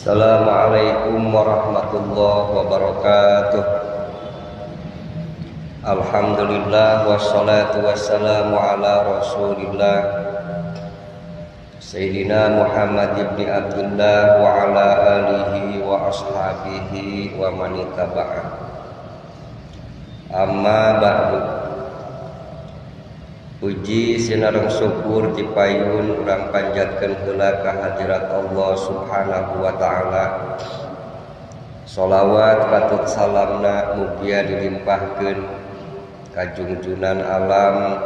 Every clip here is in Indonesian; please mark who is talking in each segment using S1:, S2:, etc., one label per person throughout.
S1: Assalamualaikum warahmatullahi wabarakatuh. Alhamdulillah wassalatu wassalamu ala rasulillah Sayyidina Muhammad ibn Abdullah wa ala alihi wa ashabihi wa man ittaba'a. Amma ba'du. Puji sinareng syukur dipayun urang panjatkeun heula ka hadirat Allah Subhanahu wa taala. Sholawat patut salamna mugia dilimpahkeun ka junjunan alam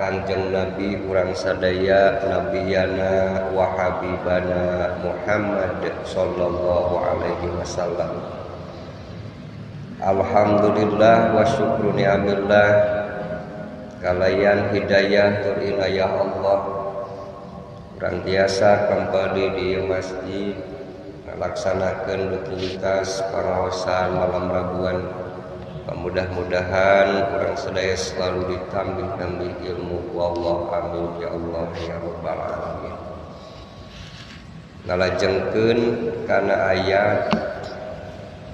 S1: Kanjeng Nabi urang sadaya nabiyana wa habibana Muhammad sallallahu alaihi wasallam. Alhamdulillah wa syukru ni'amillah kalayan hidayah tur inayah Allah urang tiasa kembali di masjid melaksanakan rutinitas pengawasan malam rabuan. Mudah-mudahan urang sadaya selalu ditambih-tambih ilmu ku Allah, amin ya Allah ya rabbal alamin. Ngalajengkeun kana ayat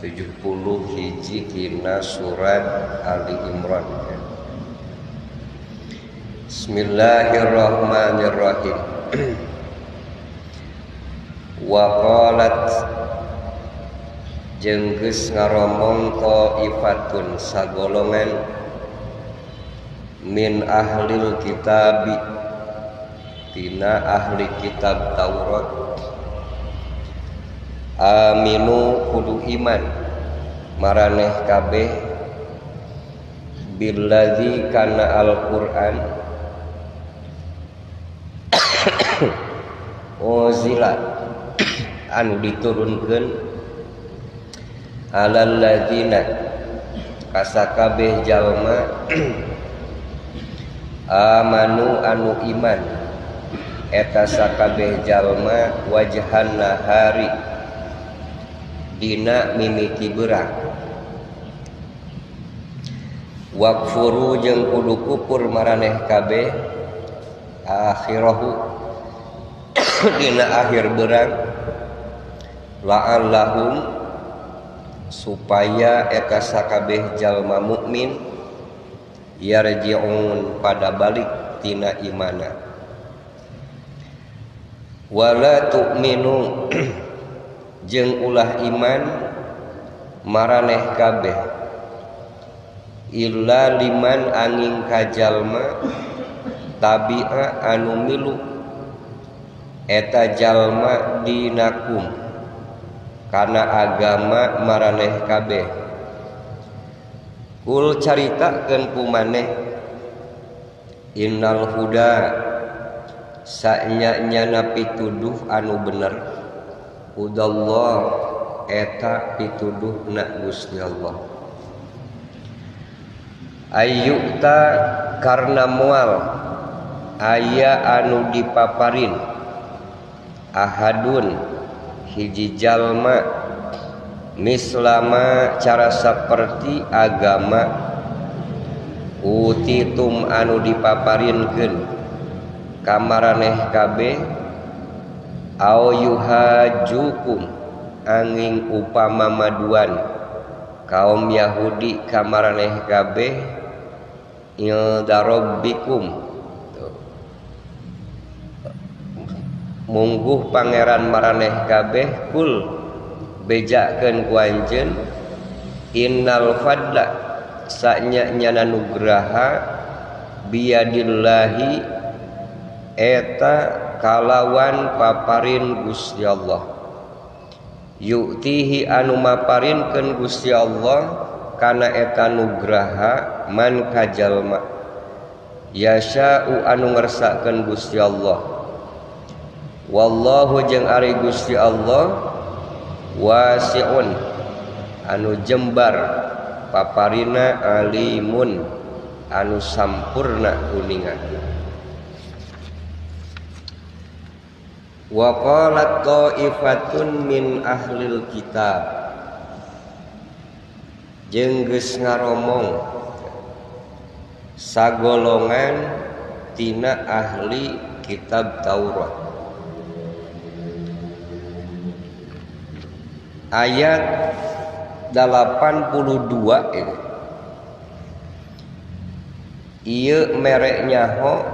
S1: 70 hiji tina surat Ali Imran. Bismillahirrahmanirrahim. Wa qalat jeung geus ngaromong thaifatun sagolongan min ahlil kitabi tina ahli kitab Taurat. Aminu kudu iman maraneh kabeh billadzi kana Al-Qur'an uzila anu diturunkeun alal ladzina kasakabeh jalma amanu anu iman eta sakabeh jalma wajhan nahari dina mimiti beurang wakfuru jeung kudu kufur maraneh kabeh akhirahu dina akhir beurang la'allahum supaya eta sakabeh jalma mukmin yarji'un pada balik tina imana. Wala tu'minu jeung ulah iman maraneh kabeh illa liman angin ka jalma tabi'a anu milu eta jalma dinakum kana agama maraneh kabeh. Kul caritakeun ku maneh innal huda sanya-nyana pituduh anu bener hudallah eta pituduhna Gusti Allah ayyuta karna moal aya anu dipaparin ahadun hiji jalma mislama cara saperti agama utitum anu dipaparinkeun kamaraneh kabeh au yuhajukum angin upama maduan kaum Yahudi kamaraneh kabeh ildarabbikum mungguh pangeran maraneh kabeh kul bejakeun ku anjeun innal fadla sanya-nyana nugraha biadillahi eta kalawan paparin Gusti Allah yu'tihi anu maparinkeun Gusti Allah kana eta nugraha man kajalma yasha'u anu ngersakakeun Gusti Allah. Wallahu jeung ari Gusti Allah wasi'un anu jembar paparina alimun anu sampurna kuningan. Wa qalat thaifatun min ahlil kitab jeung geus ngaromong sagolongan tina ahli kitab Taurat. ayat 82 ini. Ieu merek nyaho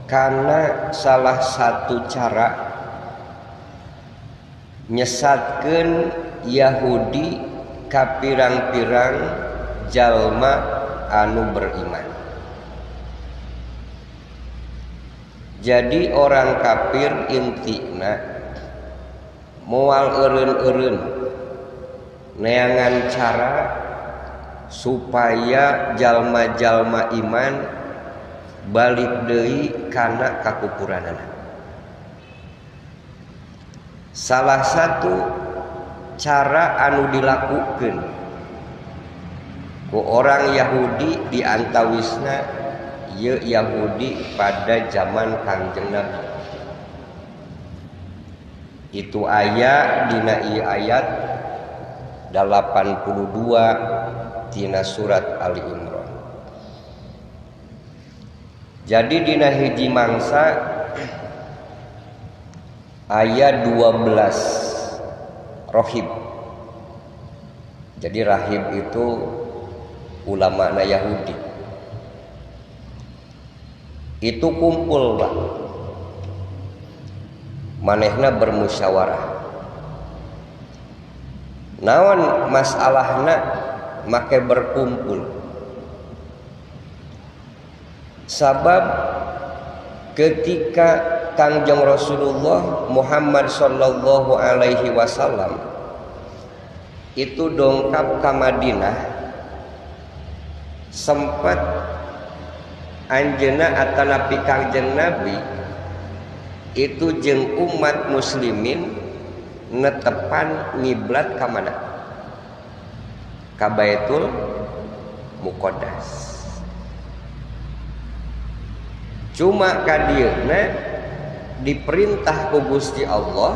S1: karena salah satu cara nyesatkeun Yahudi ka pirang-pirang jalma anu beriman. Jadi orang kafir intina moal eureun-eureun neangan cara supaya jalma-jalma iman balik deui kana kakupuranana. Salah satu cara anu dilakukeun ku orang Yahudi di antawisna ieu Yahudi pada zaman Kangjeng Nabi. Itu aya dina ieu ayat 82 tina surat Ali Imran. Jadi dina hiji mangsa ayat 12 rohib. Jadi rahib itu ulama na Yahudi. Itu kumpul lah. Manehna bermusyawarah. Naon masalahna make berkumpul. Sabab ketika Kangjeng Rasulullah Muhammad sallallahu alaihi wasallam itu dongkap ke Madinah, sempat anjeunna atanapi Kangjeng Nabi itu jeung umat muslimin netepan ngiblat ka mana? Ka Baitul Muqaddas. Cuma kadieuna diperintah ku Gusti Allah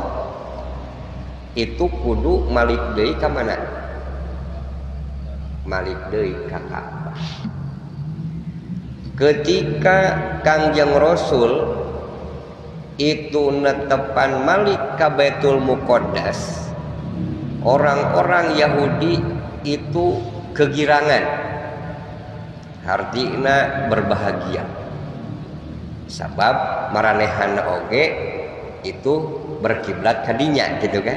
S1: itu kudu malik deui ka mana? Malik deui ka Ka'bah. Ketika Kangjeng Rasul itu netepan malik ka Baitul Muqaddas, orang-orang Yahudi itu kegirangan, artina berbahagia. Sabab maranehana oge itu berkiblat kadinya gitu kan.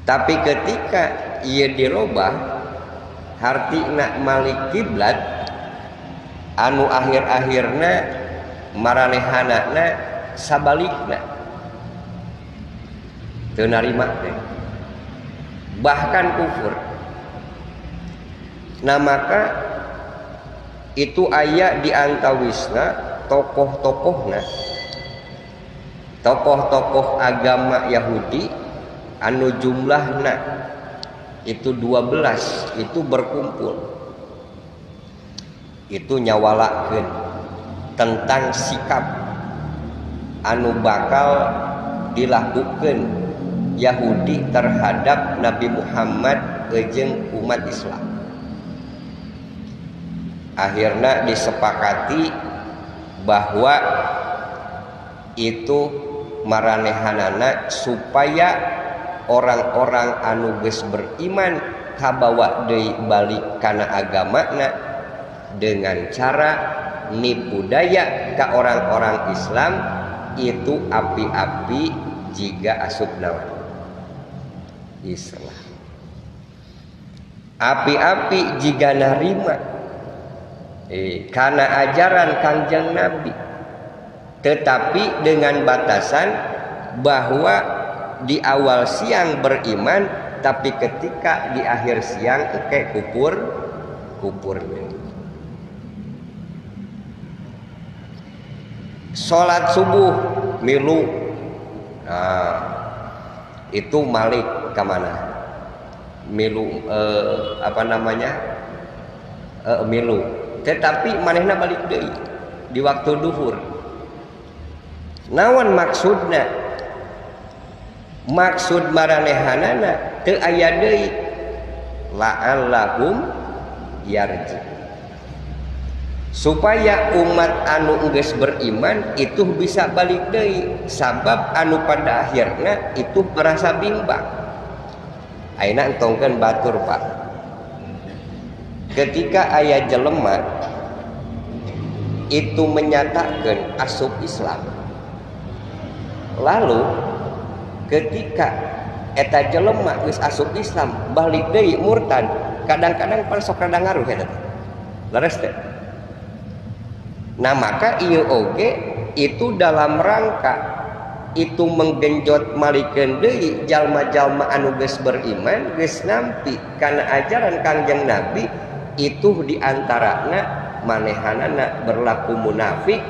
S1: Tapi ketika ieu dirobah hartina malik kiblat anu akhir-akhirna maranehanana sabalikna teu narima teh, bahkan kufur. Nah maka itu aya di antawisna tokoh-tokoh agama Yahudi anu jumlahna itu 12 itu berkumpul, itu nyawalakeun tentang sikap anu bakal dilakukan Yahudi terhadap Nabi Muhammad jeung umat Islam. Akhirnya disepakati bahwa itu maranehanana supaya orang-orang anu geus beriman kabawa deui balik kana agamana dengan cara nipu daya ka orang-orang Islam itu api-api jiga asup naon Islam. Api-api jiga narima karena ajaran Kangjeng Nabi, tetapi dengan batasan bahwa di awal siang beriman, tapi ketika di akhir siang kufur. Salat subuh milu, nah, itu malik ke mana? Milu milu. Tetapi manehna balik deui di waktu duhur. Naon maksudna? Maksud maranehanana teu aya deui la'allahum yarji, supaya umat anu geus beriman itu bisa balik deui, sabab anu pada akhirnya itu merasa bimbang. Ayeuna entongkeun batur Pak, ketika aya jelema itu menyatakan asup Islam, lalu ketika eta jelema geus asup Islam balik deui murtad, kadang-kadang pan sok rada ngaruh eta leres teh. Nah maka ieu oge itu dalam rangka itu menggenjot malikeun deui jalma-jalma anu geus beriman, geus nampi kana ajaran Kangjeng Nabi, itu diantarana manehanana berlaku munafik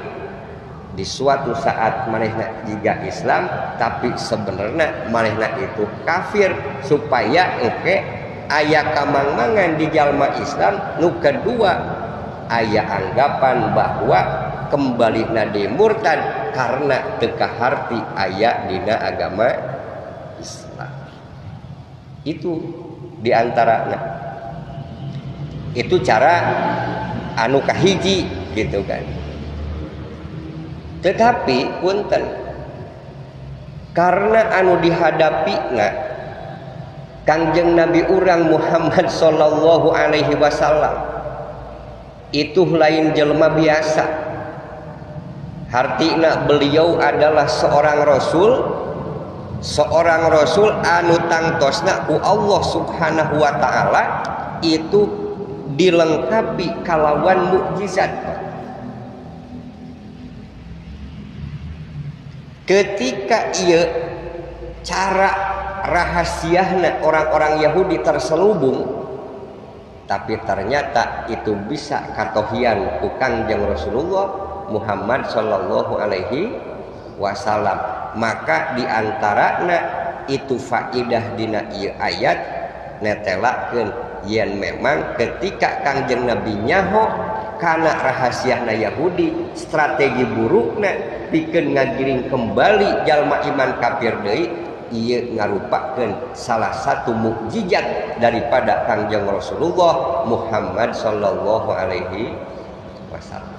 S1: di suatu saat manehna jiga Islam tapi sebenarnya manehna itu kafir, supaya engke aya kamangmangan di jalma Islam. Nu kedua aya anggapan bahwa kembali nadi murtad karena teka harti aya dina agama Islam. Itu diantaranya itu cara anu kahiji gitu kan. Tetapi punten, karena anu dihadapina Kangjeng Nabi urang Muhammad sallallahu alaihi wasallam itu lain jelema biasa. Hartina beliau adalah seorang rasul anu tangtosna ku Allah Subhanahu wa taala itu dilengkapi kalawan mukjizat. Ketika ieu cara rahasiahna orang-orang Yahudi terselubung, tapi ternyata itu bisa katohian ku Kangjeng Rasulullah Muhammad sallallahu alaihi wasallam, maka diantarana itu faidah dina ieu ayat netelakeun yen memang ketika Kangjeng Nabi nyaho kana rahasiana Yahudi, strategi burukna pikeun ngagiring kembali jalma iman kafir deui, ieu ngarupakeun salah satu mukjizat daripada Kangjeng Rasulullah Muhammad sallallahu alaihi wasallam.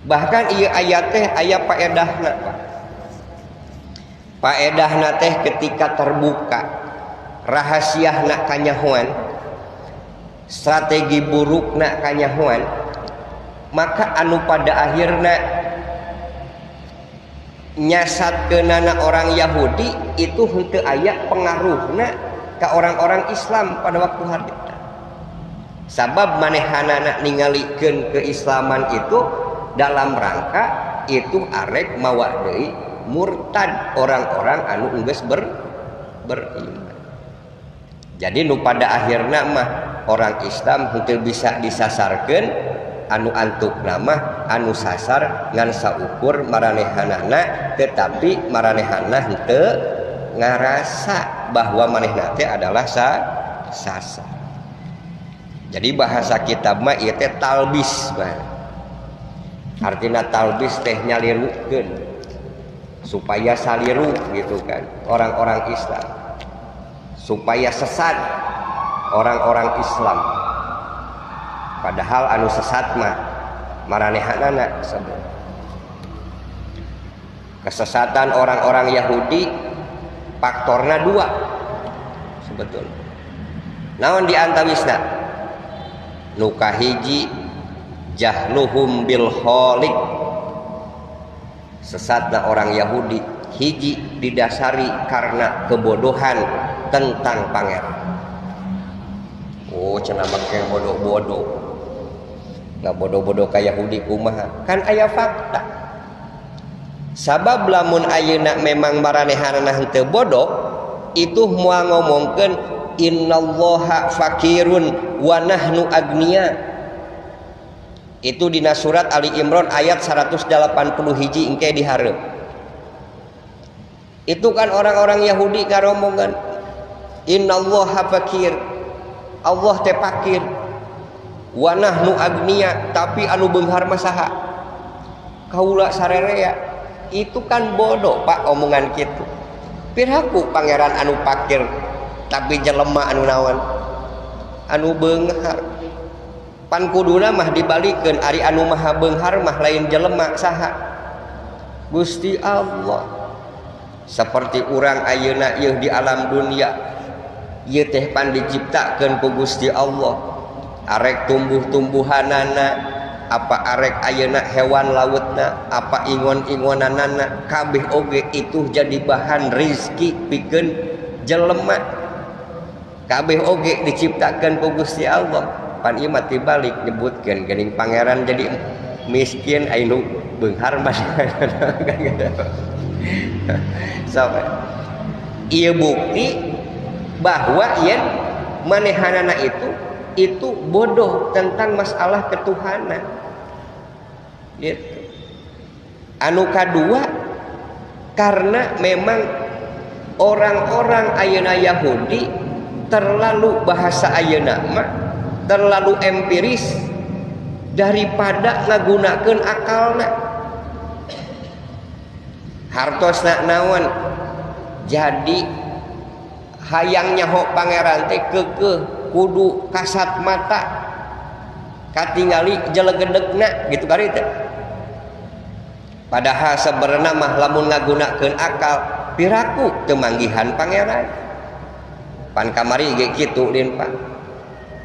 S1: Bahkan ieu ayat teh aya paedahna, Pak. Paedahna teh ketika terbuka rahasiahna kanyahoan, strategi burukna kanyahoan, maka anu pada akhirna nyasatkeunana orang Yahudi itu henteu aya pengaruhna ka orang-orang Islam pada waktu harita. Sabab manehanana ningalikeun keislaman itu dalam rangka itu arek mawa deui murtad orang-orang anu geus beriman. Jadi nu pada akhirna mah orang Islam henteu bisa disasarkeun, anu antuk nama anu sasar ngan saukur maranehanana, tetapi maranehanana henteu ngarasa bahwa manehna teh adalah sasar. Jadi bahasa kitab mah ieu teh talbis mah. Artinya talbis teh nyalirukeun supaya saliru gitu kan orang-orang Islam, supaya sesat orang-orang Islam. Padahal anu sesat mah maranehanana sebut. Kesesatan orang-orang Yahudi faktorna dua sebetulnya. Naon di antawisna? Nu kahiji jahluhum bil khaliq, sesatna orang Yahudi hiji didasari karena kebodohan tentang pangeran. Oh cenah make bodoh-bodoh, nggak bodoh-bodoh kayak Yahudi kumaha, kan aya fakta. Sabab lamun ayeuna memang maranehanana henteu bodoh, itu moal ngomongkeun innallaha fakirun wa nahnu agniya. Itu dina surat Ali Imran ayat 180 hiji engke dihareup. Itu kan orang-orang Yahudi ngaromongan innallaha fakir, Allah teh fakir, wa nahnu agniya, tapi anu beunghar mah saha? Kaula sarerea. Itu kan bodoh Pak omongan kitu. Piraku pangeran anu fakir tapi jelema anu naon? Anu beunghar. pan kuduna mah dibalikeun ari anu maha beunghar mah lain jelema saha Gusti Allah. Seperti urang ayeuna ieu di alam dunia ieu teh pan diciptakeun ku Gusti Allah, arek tumbuh-tumbuhanana, apa arek ayeuna hewan lautna, apa ingon-ingonanana, kabeh oge itu jadi bahan rizki pikeun jelema. Kabeh oge diciptakeun ku Gusti Allah. Pan ieu mah tibalik nyebutkeun geuning pangeran jadi miskin anu beunghar mah so, ieu bukti bahwa yen manehanana itu bodoh tentang masalah ketuhanan gitu. Anu kadua karena memang orang-orang ayeuna Yahudi terlalu bahasa ayeuna mah terlalu empiris daripada ngagunakeun akalna. Hartosna naon jadi hayang nyaho pangeran teh keukeuh kudu kasat mata katingali jelegedegna gitu kari teh. Padahal sebenarnya mah lamun ngagunakeun akal piraku teu manggihan pangeran. Pan kamari ge kitu din Pak.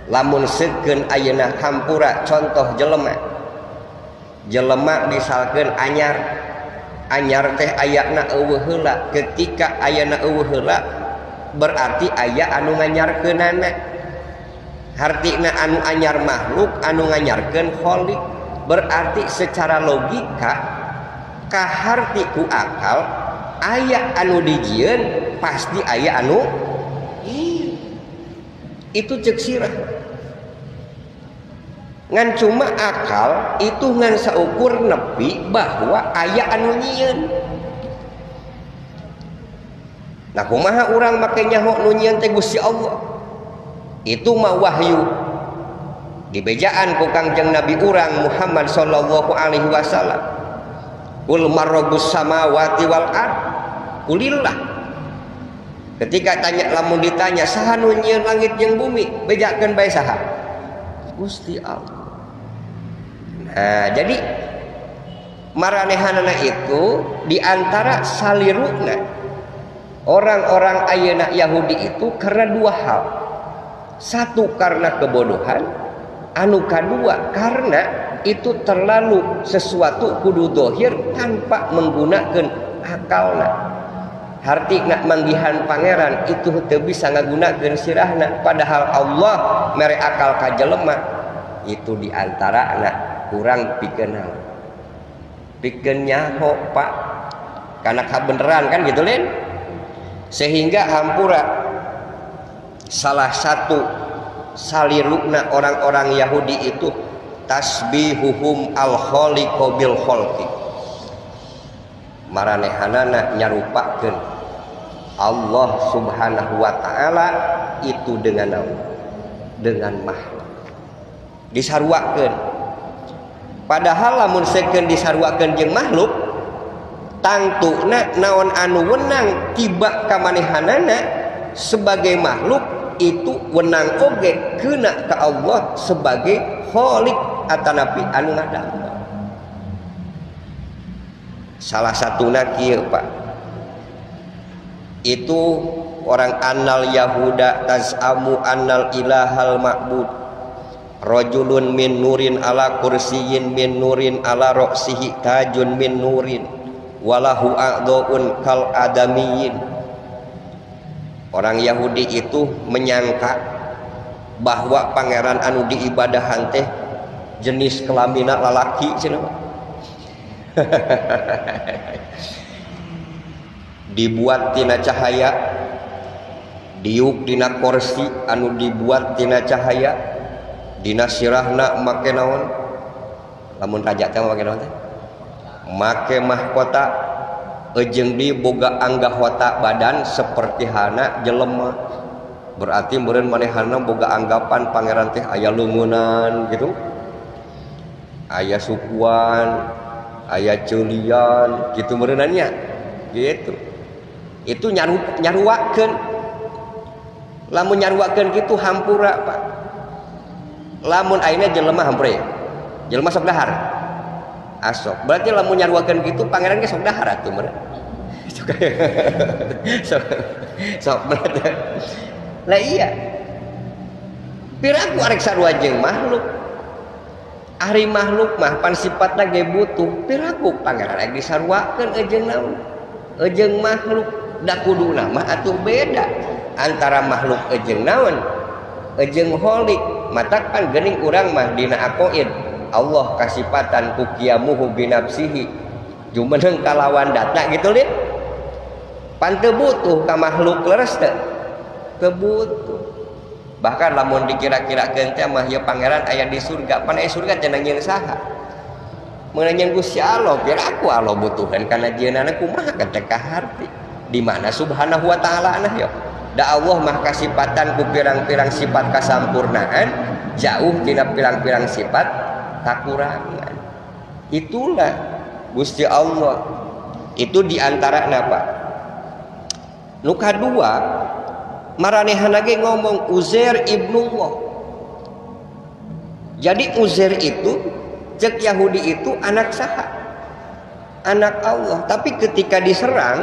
S1: Lamun seukeun ayeuna hampura contoh jelema misalkeun anyar teh ayana eueuh heula, ketika ayana eueuh heula berarti aya anu nganyarkeunana. Hartina anu anyar makhluk, anu nganyarkeun khaliq. Berarti secara logika kaharti ku akal aya anu dijieun pasti aya anu itu cek sirah. Ngan cuma akal itu ngan saukur nepi bahwa aya anu nyieun. Nah kumaha urang make nyaho nu nyieun teh Gusti Allah. Itu mah wahyu. Dibejaan ku Kangjeng Nabi urang Muhammad sallallahu alaihi wasallam. Qul marrabbus samawati wal ard. Qulillah. Ketika lamun ditanya saha nu nyieun langit jeung bumi, bejakeun bae saha? Gusti Allah. Nah, jadi maranehanana itu diantara saliruna orang-orang ayeuna Yahudi itu karena dua hal. Satu karena kebodohan, anu kadua karena itu terlalu sesuatu kudu dohir tanpa menggunakan akalna. Hartina manggihan pangeran itu teu bisa ngagunakeun sirahna, padahal Allah mere akal ka jelema. Itu diantarana kurang pikeun naon, pikeun nyaho Pak, karena kabeneran kan gitu Len. Sehingga hampura salah satu salirukna orang-orang Yahudi itu tasbihuhum al-khaliqu bil khalqi, maranehanana nyarupakeun Allah subhanahu wa ta'ala itu dengan naon, dengan makhluk disarwakeun. Padahal lamun seukeun disarwakeun jeung makhluk tangtuna naon anu wenang tiba ka manehanana sebagai makhluk itu wenang oge keuna ka Allah sebagai khaliq atanapi anu ngadamel. Salah satuna kieu Pak, itu orang annal yahuda tazamu annal ilahal ma'bud rajulun min nurin ala kursiyin min nurin ala ra'sihi tajun min nurin walahu a'dhaun kal adamiyin. Orang Yahudi itu menyangka bahwa pangeran anu diibadahan teh jenis kelamina lalaki cenah. Dibuat tina cahaya, diuk dina kursi anu dibuat tina cahaya, dina sirahna make naon, lamun raja teh make naon teh, make mahkota, jeung di boga anggahota badan seperti hana jelema. Berarti meureun manehana boga anggapan pangeran teh aya leungunan gitu, aya sukuan, aya ceulian gitu meureunannya gitu. Itu nyaruakeun, lamun nyaruakeun gitu hampura Pak. lamun ayeuna jelema hampre jelema sok dahar asok berarti lamun nyaruakeun kitu pangeran ge sok dahar atuh meureun sok berarti lah iya piraku arek sarua jeung makhluk ari makhluk mah pan sifatna ge butuh piraku pangeran rek disarwakeun jeung naon jeung makhluk da kuduna mah atuh beda antara makhluk jeung naon jeung holik matakan geuning urang mah dina aqaid Allah kasipatan ku qiyamuhu binafsihi jumeneng kalawan data gitu lihat pan teu butuh ka makhluk leres teu butuh bahkan lamun dikira-kirakeun teh mah ya pangeran aya di surga pan aya surga teh nang saha meunang jeung Gusti Allah biar aku Allah butuhan kana jeunana kumaha teh kaharti di mana subhanahu wa taala nah ya da Allah mah kasipatan ku pirang-pirang sifat kasampurnaan jauh tina pirang-pirang sifat kakurangan itulah Gusti Allah itu diantara napa nu kadua maranehanna ge ngomong Uzair ibnullah jadi Uzair itu cek Yahudi itu anak saha anak Allah tapi ketika diserang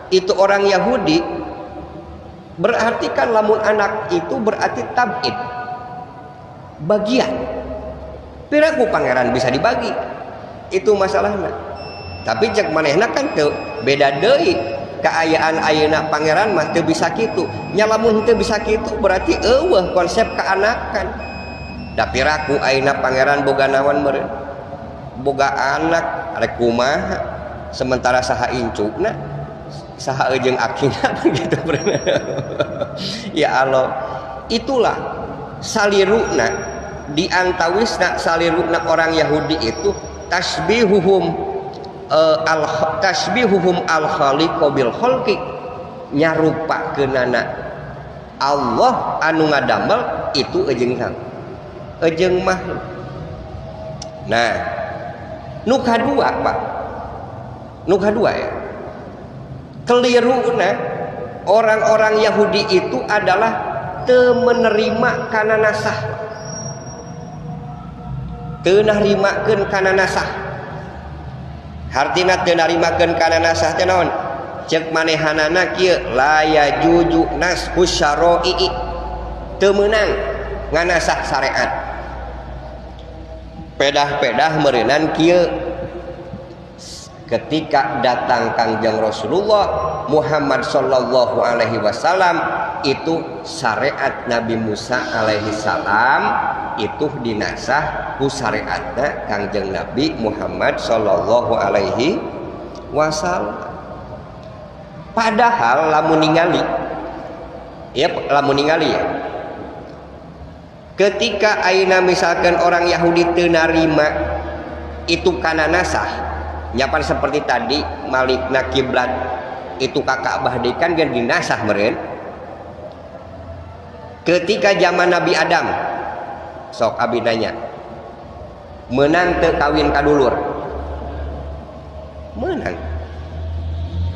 S1: itu orang Yahudi berarti kan lamun anak itu berarti tab'id bagian piraku pangeran bisa dibagi itu masalahnya tapi cek manehna kan teu beda deui kaayaan ayeuna pangeran mah teu bisa kitu nya lamun teu bisa kitu berarti eueuh konsep kaanakan da piraku ayeuna pangeran boga naon meureun boga anak rek kumaha sementara saha incukna saha jeung akina gitu ya Allah itulah saliruna diantawisna saliruna orang Yahudi itu tasbihuhum al-khaliqu bil khalqi nyarupakeunana Allah anu ngadamel itu jeung makhluk nah nu kadua Pak nu kadua ya keliruna orang-orang Yahudi itu adalah teu menerima kana nasah teu narimakeun kana nasah hartina teu narimakeun kana nasah teh naon cek manehanana kieu la yajuju nashus syara'i teu meunang nganasah syariat pedah-pedah meureunan kieu ketika datang Kangjeng Rasulullah Muhammad sallallahu alaihi wasallam itu syariat Nabi Musa alaihi salam itu dinasah ku syariatna Kangjeng Nabi Muhammad sallallahu alaihi wasallam padahal lamun ningali ya ketika ayeuna misalkan orang Yahudi teu narima itu kana nasah nyapan seperti tadi malikna kiblat itu kakak bahdikan dan dinasah meureun ketika zaman Nabi Adam sok abi nanya meunang teu kawin kadulur meunang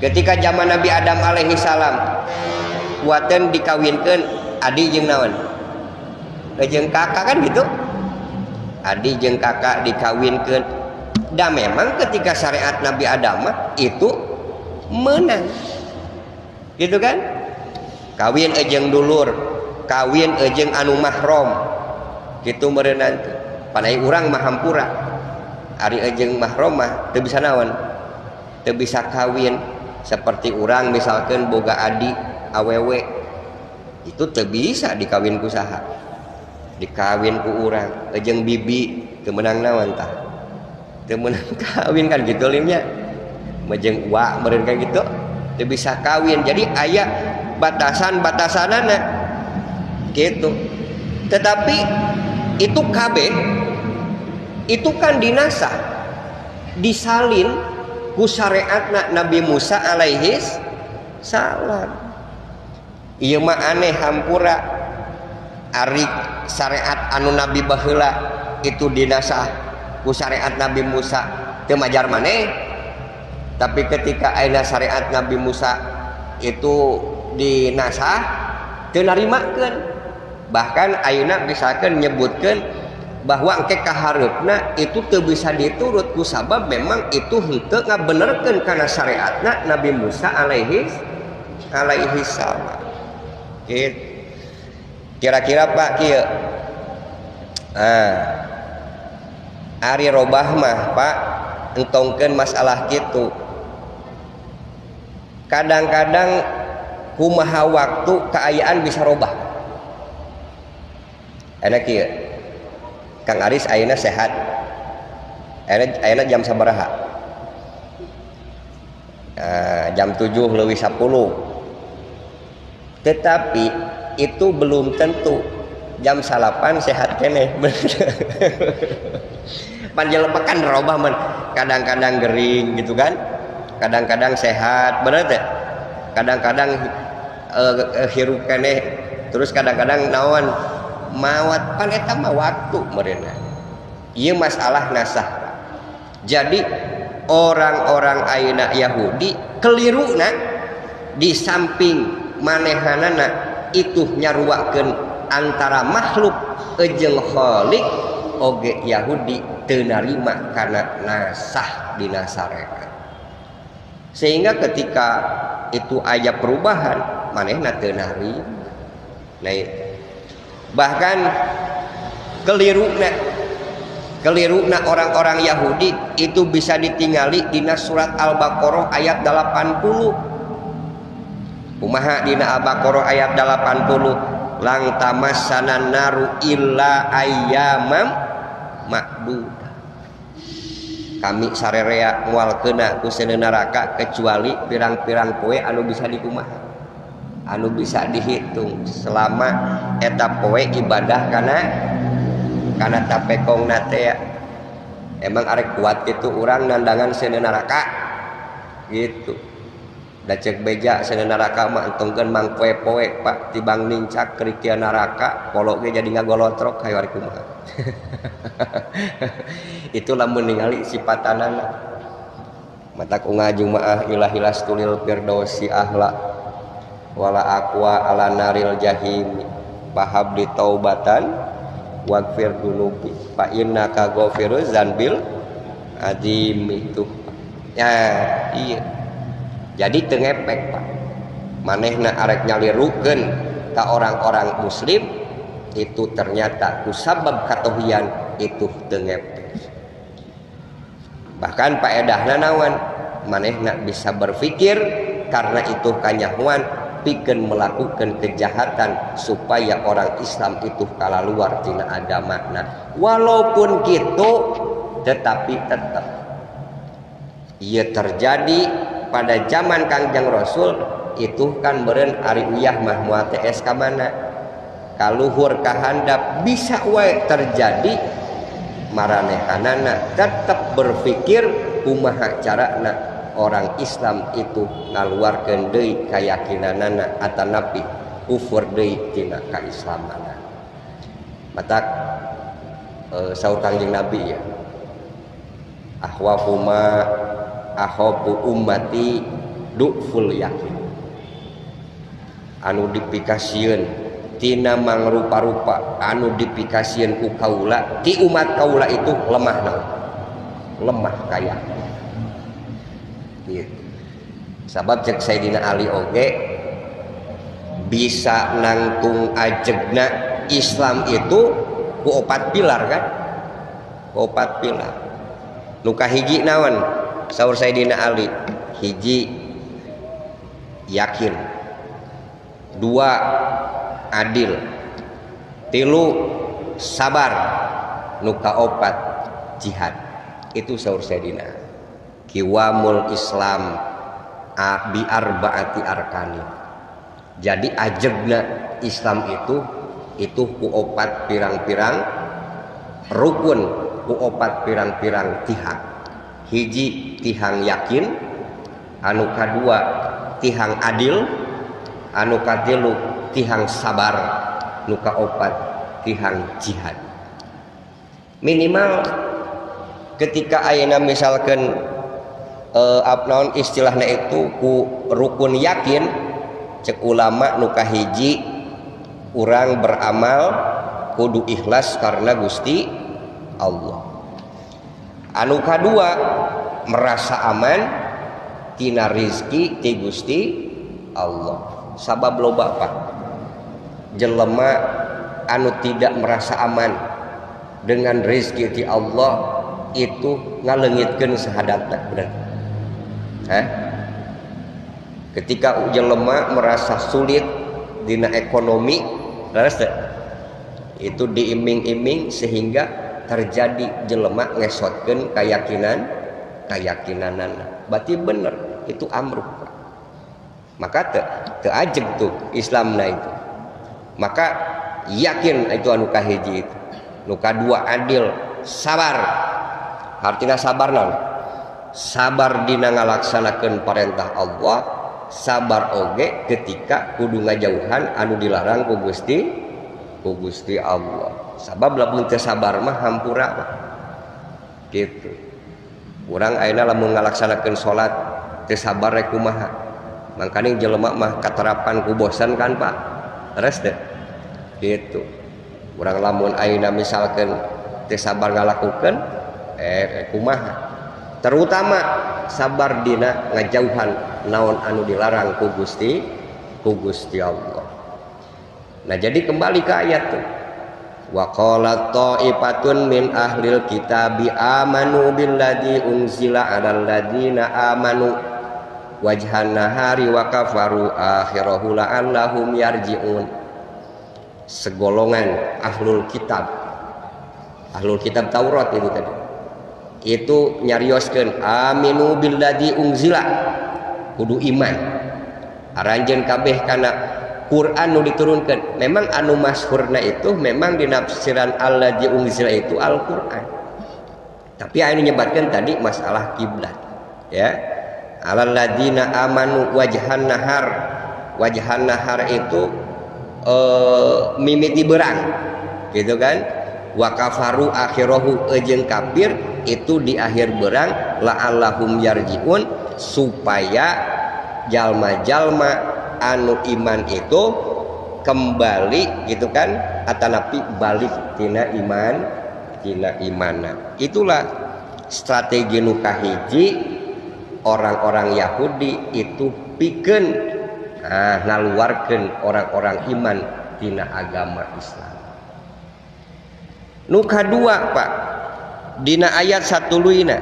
S1: ketika zaman Nabi Adam alaihi salam kuateun dikawinkeun adi jeung naon jeung kakak kan gitu adi jeung kakak dikawinkeun dan memang ketika syariat Nabi Adam itu menang gitu kan kawin ejeng dulur kawin ejeng anu mahram gitu meureunna teh panai urang mah hampura ari ejeng mahram mah teu bisa naon teu bisa kawin seperti urang misalkan boga adik awewe itu teu bisa dikawin ku saha dikawin ku urang ejeng bibi teu meunang naon tah temenan kawin kan gitu limnya mejeng wa meureun kan gitu teu bisa kawin jadi aya batasan-batasanana gitu tetapi itu kabeh itu kan dinasah disalin ku syariatna Nabi Musa alaihi salam ieu mah aneh hampura ari syariat anu Nabi baheula itu dinasah ku syariat Nabi Musa teu majar maneh tapi ketika ayeuna syariat Nabi Musa itu dinasah teu narimakeun bahkan ayeuna misalkan nyebutkeun bahwa engke kahareupna itu teu bisa diturut ku sabab memang itu henteu ngabenerkeun kana syariatna Nabi Musa alaihi salam. Kira-kira Pak kieu ari robah mah Pak entongkeun masalah kitu. Kadang-kadang kumaha waktu keayaan bisa robah. Enak kieu. Kang Aris ayeuna sehat. Ayeuna jam sabaraha? Jam 7:10. Tetapi itu belum tentu jam 8 sehat keneh. Panjelepekan robah man. Kadang-kadang gering gitu kan. Kadang-kadang sehat, bener teh? Kadang-kadang hirup keneh, terus kadang-kadang naon mawat pan eta mah waktu meureunna. Ieu masalah nasah. Jadi orang-orang ayeuna Yahudi keliruna di samping manehanana itu nyaruakeun antara makhluk jeung khaliq oge Yahudi teu narima kana nasah dina syariat. Sehingga ketika itu aya perubahan manehna teu narima. Nah, bahkan keliruna orang-orang Yahudi itu bisa ditingali dina surat Al-Baqarah ayat 80. Kumaha dina Al-Baqarah ayat 80? Lang tamassana naru illa ayyamam ma'dudah. Kami sarerea moal keuna ku seuneu neraka kecuali pirang-pirang poe anu bisa dikumaha, anu bisa dihitung selama eta poe ibadah kana tapekongna teh ya. Emang arek kuat kitu urang nandangan seuneu neraka gitu. Da cek beja seuneu neraka mah entongkeun mang poe-poe Pak tibang nincak kerikea neraka polo ge jadi ngagolotrok hayu ari kumaha. Itu lamun ningali sipatanana matak unga jumaah ilahilas tulil firdausi ahla wala aqwa ala naril jahim pahab di taubatan waghfir dunubi fa innaka ghafiruz zanbil adzim itu ya. Iya jadi teu ngepek Pak manehna arek nyalirukeun ka orang-orang muslim itu ternyata kusabab katohian itu teu ngepek. Bahkan paedahna naon manehna bisa berpikir karena itu kanyahuan pikeun melakukan kejahatan supaya orang Islam itu kalaluar tina agamana. Walaupun gitu tetapi tetap ieu terjadi pada zaman Kangjeng Rasul itu kan beureun ari uyah mah moal TS ka mana kaluhur ka handap bisa wae terjadi maranehanana tetap berpikir kumaha carana orang Islam itu ngaluarkeun deui kayakinanana atanapi kufur deui tina kaislamanna. Matak saur Kangjeng Nabi ya ahwafuma ahobu ummati du'ful yakin anu dipikasieun tina mangrupa-rupa anu dipikasieun ku kaula ti umat kaula itu lemah naon lemah kaya gitu. Sabab cek Sayyidina Ali oge bisa nangtung ajegna Islam itu ku 4 pilar kan ku 4 pilar nu kahiji naon saur Sayyidina Ali hiji yakin, 2 adil, 3 sabar, nu kaopat jihad. Itu saur Sayyidina kiwamul Islam bi arbaati arkani. Jadi ajegna Islam itu ku 4 pirang-pirang rukun, ku 4 pirang-pirang tihang. Hiji tihang yakin, anu kadua tihang adil, anu katilu tihang sabar, nu kaopat tihang jihad. Minimal ketika ayeuna misalkan apnaon istilahna itu ku rukun yakin cek ulama nu kahiji urang beramal kudu ikhlas karena Gusti Allah. Anu kadua merasa aman tina rizki ti Gusti Allah. Sabab loba apa? Jelema anu tidak merasa aman dengan rizki ti Allah itu ngaleungitkeun sahadatna, bener. Ketika jelema merasa sulit dina ekonomi, leres teh? Itu diiming-iming sehingga terjadi jelema ngesotkeun keyakinanana. Berarti bener itu amruh. Maka teu ajeg tuh Islamna itu. Maka yakin itu anu kahiji itu. Nu kadua adil, sabar. Artina sabar naon? Sabar dina ngalaksanakeun parentah Allah, sabar oge ketika kudu ngajauhan anu dilarang ku Gusti Allah. Sabab lamun teu sabar mah hampura mah. Gitu. Urang ayeuna lamun ngalaksanakeun salat teu sabar rek kumaha. Mangkane jelema mah katerapan ku bosan kan Pak. Terus teh. Gitu. Urang lamun ayeuna misalkeun teu sabar ngalakukeun kumaha. Terutama sabar dina ngajauhan naon anu dilarang ku Gusti Allah. Nah, jadi kembali ke ayat tuh. Wa qalat ta'ifatun min ahlil kitabi amanu billadzi unzila 'alal ladzina amanu wajhan nahari wa kafaru akhirahu la'allahum yarji'un. Segolongan ahlul kitab Taurat itu tadi. Itu nyarioskeun aminu billadzi unzila, kudu iman aranjeun kabeh kana Quran nu diturunkeun. Memang anu masyhurna itu memang dinafsiran alladzi unzila itu Al-Qur'an. Tapi anu nyebatkeun tadi masalah kiblat ya. Alal ladzina amanu wajhan nahar. Wajhan nahar itu mimiti berang gitu kan. Wa kafaru akhirahu jeung kafir itu di akhir berang la'allahum yarji'un, supaya jalma-jalma anu iman itu kembali gitu kan, atanapi balik tina imana. Itulah strategi nu kahiji orang-orang Yahudi itu pikeun ngaluarkeun orang-orang iman tina agama Islam. Nu kadua Pak, dina ayat satuluina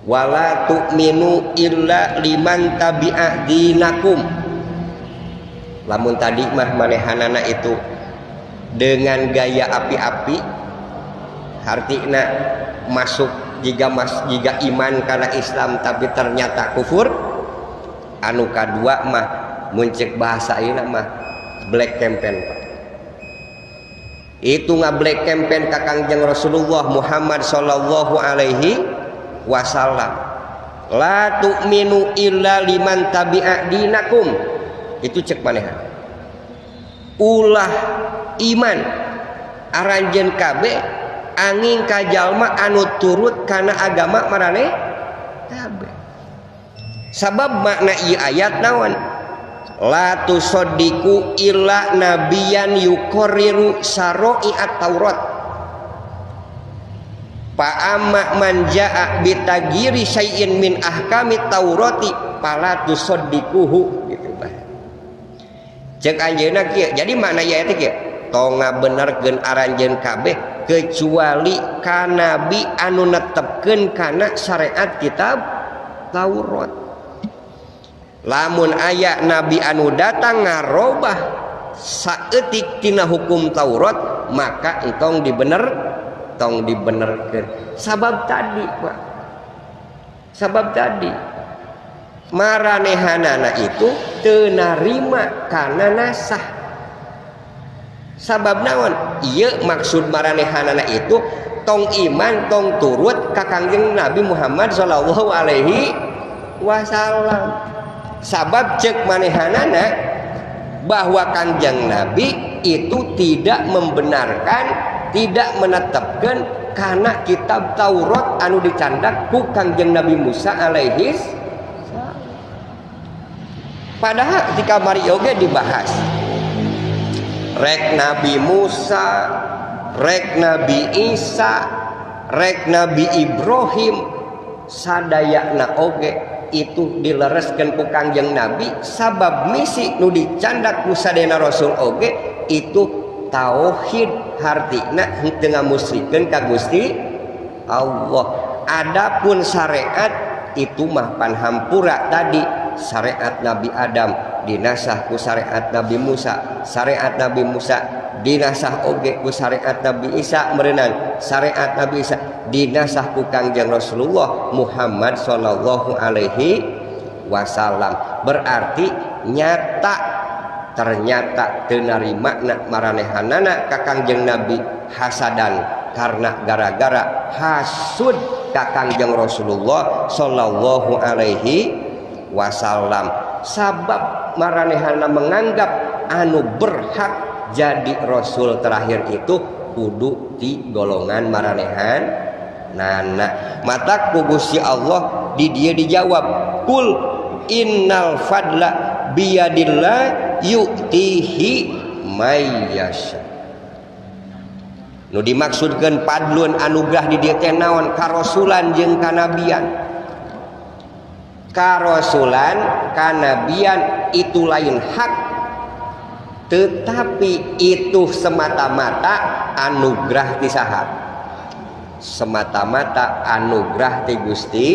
S1: wala tu'minu illa liman tabi'a dinakum. Lamun tadi mah manehanana itu dengan gaya api-api, artinya masuk jika iman karena Islam tapi ternyata kufur. Anu kadua mah muncul bahasa ini mah black campaign Pak. Itu black campaign ka Kangjeng Rasulullah Muhammad sallallahu alaihi wasallam. La tu'minu illa liman tabi'a dinakum. Itu cek manehan. Ulah iman aranjeun kabeh angin ka jalma anu turut kana agama maraneh kabeh. Sabab makna ieu ayat naon? La tusaddiqu illa nabiyan yuqarriru syara'i at-Taurat. Fa amma man jaa bitagiri syai'in min ahkamit Taurati fala tusaddiquhu gitu bah. Cek anjeunna kieu. Jadi makna aya teh kieu. Tong ngabenerkeun aranjeun kabeh kecuali ka nabi anu netepkeun kana syariat kitab Taurat. Lamun aya nabi anu datang ngarobah saeutik tina hukum Taurat, maka entong dibenerkeun. Sabab tadi Pak, sabab tadi maranehanana itu teu narima kana nasah. Sabab naon? Ieu maksud maranehanana itu tong iman tong turut ka Kangjeng Nabi Muhammad sallallahu alaihi wasallam. Sabab cek manehanana bahwa Kangjeng Nabi itu tidak membenarkan, tidak menetapkan karena kitab Taurat anu dicandak ku Kangjeng Nabi Musa alaihi salam. Padahal ketika mari oge dibahas rek Nabi Musa rek Nabi Isa, rek Nabi Ibrahim, sadayana oge itu dilereskeun ku Kangjeng Nabi sabab misi nu dicandak ku sadayana Rasul oge itu tauhid hartina henteu ngamusyrikeun ka Gusti Allah. Adapun syariat itu mah panhampura tadi, syariat Nabi Adam dinasah ku syariat Nabi Musa, syariat Nabi Musa dinasah oge ku syariat Nabi Isa merenang, syariat Nabi Isa dinasah ku Kangjeng Rasulullah Muhammad sallallahu alaihi wasallam. Berarti nyata ternyata teu narima maranehanana ka Kangjeng Nabi hasadan karena gara-gara hasud ka Kangjeng Rasulullah sallallahu alaihi wasallam. Sabab maranehana menganggap anu berhak jadi rasul terakhir itu kudu di golongan maranehan nana. Mata ku Gusti Allah di dia dijawab kul innal fadla biyadillah yu'tihi mayyasha. Nu dimaksudkeun padlun anugerah di dieu teh naon? Karasulan jeung kanabian. Karasulan kanabian itu lain hak, tetapi itu semata-mata anugerah ti saha? Semata-mata anugerah ti Gusti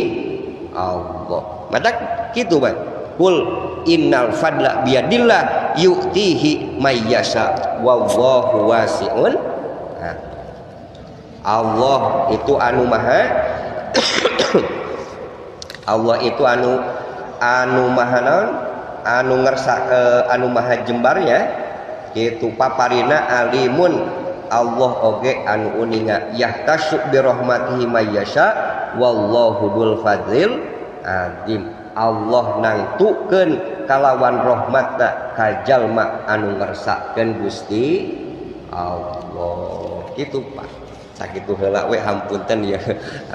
S1: Allah. Mata kitu bae. Qul innal fadla biyadillah yu'tihi mayyasha wallahu wasi'un. Allah itu anu maha Allah itu anu maha naon, anu ngersa anu maha jembarnya kitu paparina alimun. Allah oge anu uninga yahtasyu bi rahmatihi mayyasha wallahu dzul fadzil azim. Allah nangtukeun kalawan rahmatna ka jalma anu ngersakeun Gusti Allah. Kitu Pak. Sakitu heula we hampunten ya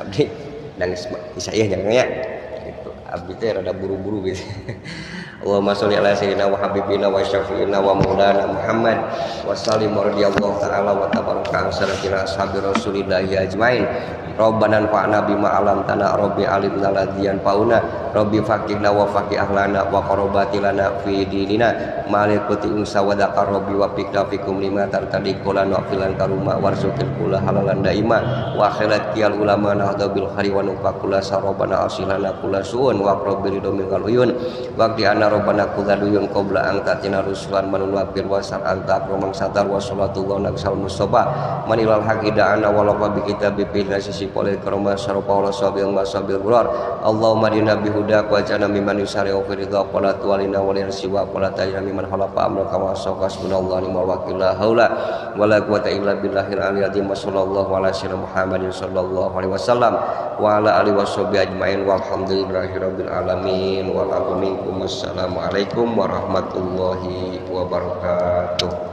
S1: abdi nangis saya jangan ya gitu. Abdi teh rada buru-buru gitu. Allahumma sholli ala sayyidina wa habibina wa syafi'ina wa maulana Muhammad wa sallim radhiyallahu ta'ala wa tabaraka salatina ashabi rasulillah ajmain. Rabbana anfa'na bima 'allamtana rabbi alimna ladzi yanfa'una rabbi faqihna wa faqih ahlana wa qarabatilana fi dinina malikuti unsa wa dzakar rabbi wa fikna fikum lima tartadi qulana filan karuma warzuqil kula halalan daima wa akhirat qiyal ulama nahdu bil khari wa nufaqula sarabana asilana kula suun wa qabbil domil uyun waqti ana rabbana kudzaluyun qabla an tatina rusulan manun waqil wasal anta promang satar wa sallallahu nabiyal mustafa manilal haqidana wa laqa bi kitabi bil sisi oleh karoma sarupa Allah sabil masabil gurar Allahumma dina bihuda wa jana mimman yusari wa ridha qala tuwalina wa lirsiwa qala tajna mimman khalaqa amra kama saqas minallah wa wakil la haula wala quwata illa billahil aliyyil sallallahu ala sayyidina Muhammadin sallallahu alaihi wasallam wa ala alihi washabihi ajmain walhamdulillahi rabbil alamin wa lakum minkum assalamu alaikum warahmatullahi wabarakatuh.